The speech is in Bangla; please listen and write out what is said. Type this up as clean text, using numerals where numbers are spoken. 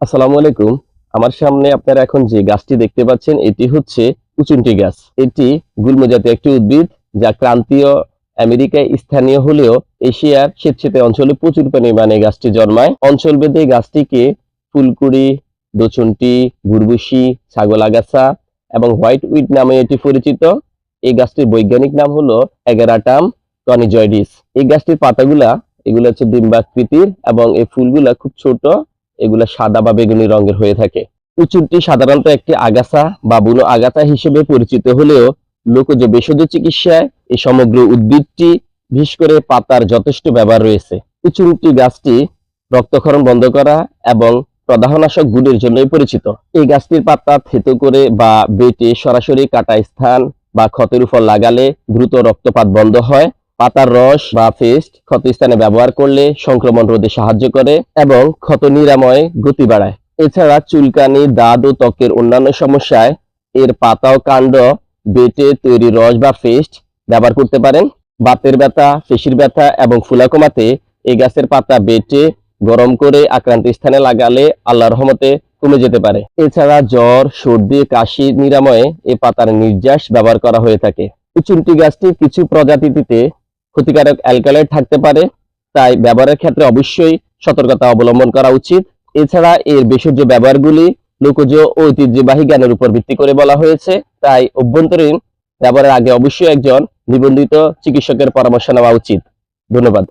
আসসালামু আলাইকুম। আমার সামনে আপনারা এখন যে গাছটি দেখতে পাচ্ছেন এটি হচ্ছে উচুন্টি গাছ। এটি গুল্ম জাতীয় একটি উদ্ভিদ যা ক্রান্তীয় আমেরিকায় স্থানীয় হলেও এশিয়ার স্যাঁতসেঁতে অঞ্চলে প্রচুর পরিমাণে গাছটি জন্মায়। অঞ্চলভেদে গাছটিকে ফুলকুড়ি, দোচুন্টি, গুড়বুশি, ছাগল আগাছা এবং হোয়াইট উইড নামে এটি পরিচিত। এই গাছটির বৈজ্ঞানিক নাম হলো এগারাটাম টনিজয়েডিস। এই গাছটির পাতাগুলা এগুলো হচ্ছে ডিম্বাকৃতির এবং এই ফুলগুলা খুব ছোট। এগুলা সাদা বা বেগুনি রঙের হয়ে থাকে। উচুনটি সাধারণত একটি আগাছা বা বুনো আগাছা হিসেবে পরিচিত হলেও লোকজ ভেষজ চিকিৎসায় এই সমগ্র উদ্ভিদটি বিশেষ করে পাতার যথেষ্ট ব্যবহার রয়েছে। উচুনটি গাছটি রক্তক্ষরণ বন্ধ করা এবং প্রদাহনাশক গুণের জন্যই পরিচিত। এই গাছটির পাতা থেতো করে বা বেটে সরাসরি কাটা স্থান বা ক্ষতের উপর লাগালে দ্রুত রক্তপাত বন্ধ হয়। পাতার রস বা পেস্ট ক্ষতস্থানে ব্যবহার করলে সংক্রমণ রোধে সাহায্য করে এবং ক্ষত নিরাময়ে গতি বাড়ায়। এছাড়া চুলকানি, দাঁত ও ত্বকের অন্যান্য সমস্যায় এর পাতা ও কাণ্ড বেটে তৈরি রস বা পেস্ট ব্যবহার করতে পারেন। বাতের ব্যথা, পেশির ব্যথা এবং ফুলা কমাতে এই গাছের পাতা বেটে গরম করে আক্রান্ত স্থানে লাগালে আল্লাহর রহমতে কমে যেতে পারে। এছাড়া জ্বর, সর্দি, কাশি নিরাময়ে এই পাতার নির্যাস ব্যবহার করা হয়ে থাকে। উচুন্টি গাছটির কিছু প্রজাতিতে ক্ষতিকারক অ্যালকালয়েড থাকতে পারে, তাই ব্যবহারের ক্ষেত্রে অবশ্যই সতর্কতা অবলম্বন করা উচিত। এছাড়া এর ভেষজ ব্যবহারগুলি লোকজ ও ঐতিহ্যবাহী জ্ঞানের উপর ভিত্তি করে বলা হয়েছে, তাই অভ্যন্তরীণ ব্যবহারের আগে অবশ্যই একজন নিবন্ধিত চিকিৎসকের পরামর্শ নেওয়া উচিত। ধন্যবাদ।